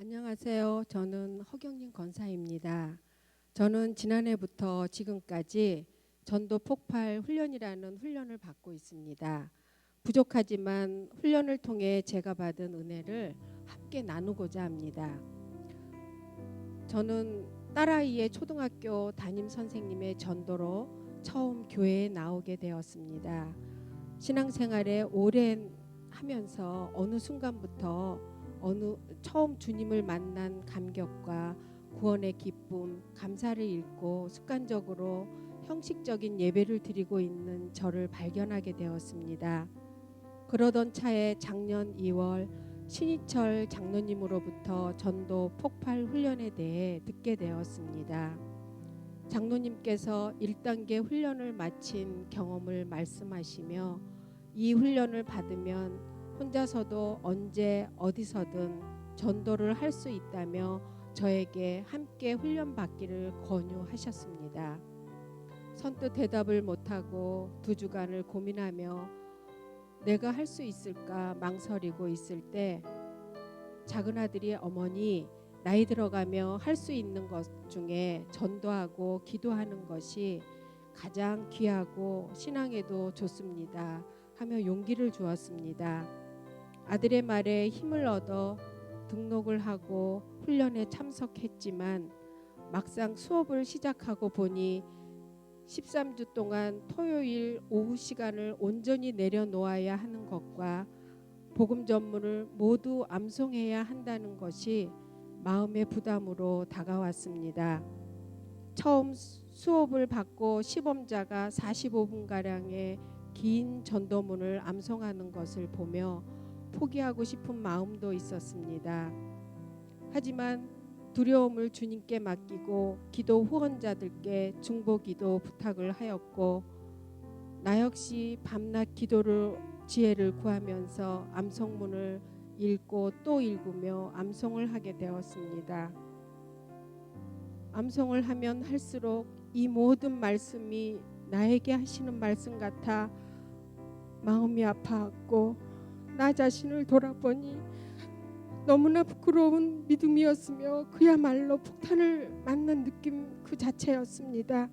안녕하세요. 저는 허경림 권사입니다. 저는 지난해부터 지금까지 전도 폭발 훈련이라는 훈련을 받고 있습니다. 부족하지만 훈련을 통해 제가 받은 은혜를 함께 나누고자 합니다. 저는 딸아이의 초등학교 담임 선생님의 전도로 처음 교회에 나오게 되었습니다. 신앙생활에 오랜 하면서 어느 순간부터 처음 주님을 만난 감격과 구원의 기쁨, 감사를 잃고 습관적으로 형식적인 예배를 드리고 있는 저를 발견하게 되었습니다. 그러던 차에 작년 2월 신희철 장로님으로부터 전도 폭발 훈련에 대해 듣게 되었습니다. 장로님께서 1단계 훈련을 마친 경험을 말씀하시며 이 훈련을 받으면 혼자서도 언제 어디서든 전도를 할 수 있다며 저에게 함께 훈련받기를 권유하셨습니다. 선뜻 대답을 못하고 2주간을 고민하며 내가 할 수 있을까 망설이고 있을 때 작은 아들이 어머니 나이 들어가며 할 수 있는 것 중에 전도하고 기도하는 것이 가장 귀하고 신앙에도 좋습니다 하며 용기를 주었습니다. 아들의 말에 힘을 얻어 등록을 하고 훈련에 참석했지만 막상 수업을 시작하고 보니 13주 동안 토요일 오후 시간을 온전히 내려놓아야 하는 것과 복음 전문을 모두 암송해야 한다는 것이 마음의 부담으로 다가왔습니다. 처음 수업을 받고 시범자가 45분가량의 긴 전도문을 암송하는 것을 보며 포기하고 싶은 마음도 있었습니다. 하지만 두려움을 주님께 맡기고 기도 후원자들께 중보기도 부탁을 하였고 나 역시 밤낮 기도를 지혜를 구하면서 암송문을 읽고 또 읽으며 암송을 하게 되었습니다. 암송을 하면 할수록 이 모든 말씀이 나에게 하시는 말씀 같아 마음이 아파왔고 나 자신을 돌아보니 너무나 부끄러운 믿음이었으며 그야말로 폭탄을 맞는 느낌 그 자체였습니다.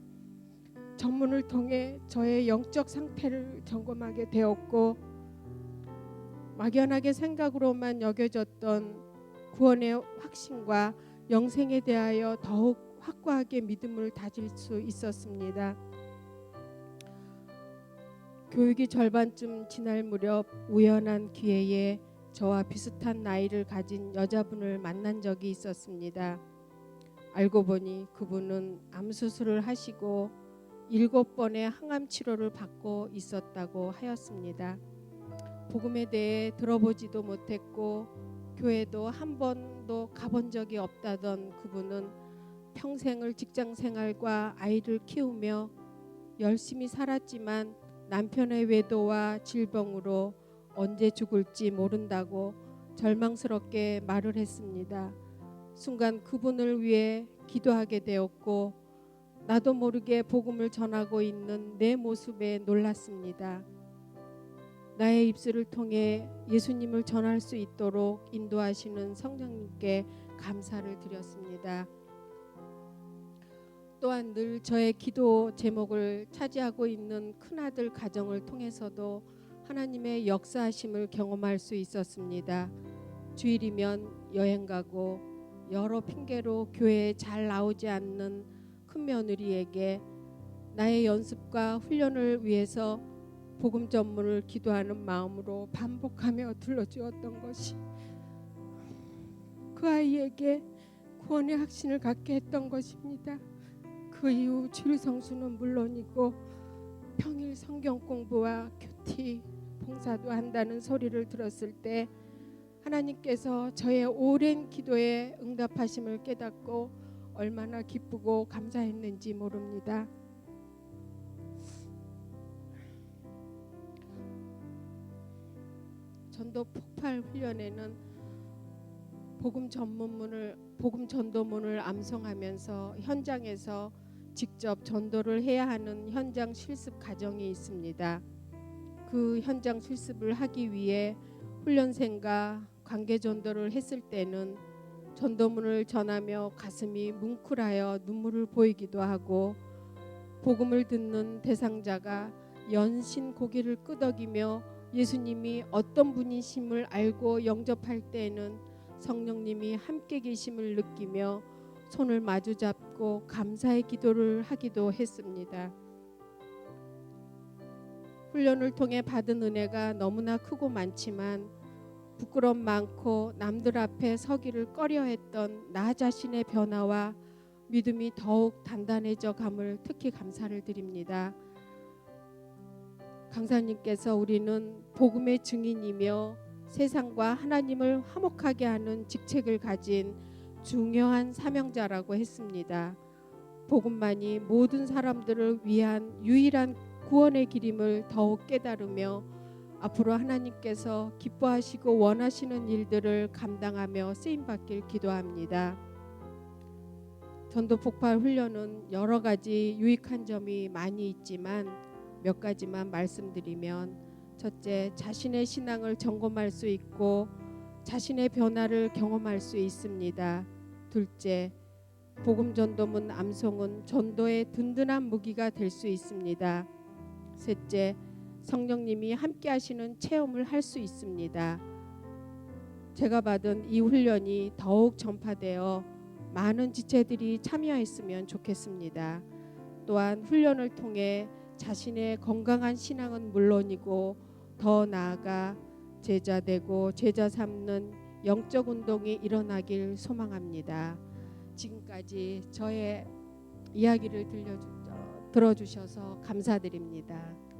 전문을 통해 저의 영적 상태를 점검하게 되었고 막연하게 생각으로만 여겨졌던 구원의 확신과 영생에 대하여 더욱 확고하게 믿음을 다질 수 있었습니다. 교육이 절반쯤 지날 무렵 우연한 기회에 저와 비슷한 나이를 가진 여자분을 만난 적이 있었습니다. 알고 보니 그분은 암 수술을 하시고 7번의 항암 치료를 받고 있었다고 하였습니다. 복음에 대해 들어보지도 못했고 교회도 한 번도 가본 적이 없다던 그분은 평생을 직장생활과 아이를 키우며 열심히 살았지만 남편의 외도와 질병으로 언제 죽을지 모른다고 절망스럽게 말을 했습니다. 순간 그분을 위해 기도하게 되었고 나도 모르게 복음을 전하고 있는 내 모습에 놀랐습니다. 나의 입술을 통해 예수님을 전할 수 있도록 인도하시는 성령님께 감사를 드렸습니다. 또한 늘 저의 기도 제목을 차지하고 있는 큰아들 가정을 통해서도 하나님의 역사하심을 경험할 수 있었습니다. 주일이면 여행 가고 여러 핑계로 교회에 잘 나오지 않는 큰며느리에게 나의 연습과 훈련을 위해서 복음 전문을 기도하는 마음으로 반복하며 들려주었던 것이 그 아이에게 구원의 확신을 갖게 했던 것입니다. 그 이후 주일 성수는 물론이고 평일 성경 공부와 큐티 봉사도 한다는 소리를 들었을 때 하나님께서 저의 오랜 기도에 응답하심을 깨닫고 얼마나 기쁘고 감사했는지 모릅니다. 전도 폭발 훈련에는 복음 전도문을 암송하면서 현장에서 직접 전도를 해야 하는 현장 실습 과정이 있습니다. 그 현장 실습을 하기 위해 훈련생과 관계 전도를 했을 때는 전도문을 전하며 가슴이 뭉클하여 눈물을 보이기도 하고, 복음을 듣는 대상자가 연신 고개를 끄덕이며 예수님이 어떤 분이심을 알고 영접할 때에는 성령님이 함께 계심을 느끼며 손을 마주 잡고 감사의 기도를 하기도 했습니다. 훈련을 통해 받은 은혜가 너무나 크고 많지만 부끄럼 많고 남들 앞에 서기를 꺼려했던 나 자신의 변화와 믿음이 더욱 단단해져 감을 특히 감사를 드립니다. 강사님께서 우리는 복음의 증인이며 세상과 하나님을 화목하게 하는 직책을 가진 중요한 사명자라고 했습니다. 복음만이 모든 사람들을 위한 유일한 구원의 길임을 더욱 깨달으며 앞으로 하나님께서 기뻐하시고 원하시는 일들을 감당하며 쓰임받길 기도합니다. 전도 폭발 훈련은 여러 가지 유익한 점이 많이 있지만 몇 가지만 말씀드리면, 첫째, 자신의 신앙을 점검할 수 있고 자신의 변화를 경험할 수 있습니다. 둘째, 복음 전도문 암송은 전도의 든든한 무기가 될 수 있습니다. 셋째, 성령님이 함께 하시는 체험을 할 수 있습니다. 제가 받은 이 훈련이 더욱 전파되어 많은 지체들이 참여했으면 좋겠습니다. 또한 훈련을 통해 자신의 건강한 신앙은 물론이고 더 나아가 제자 되고 제자 삼는 영적 운동이 일어나길 소망합니다. 지금까지 저의 이야기를 들어주셔서 감사드립니다.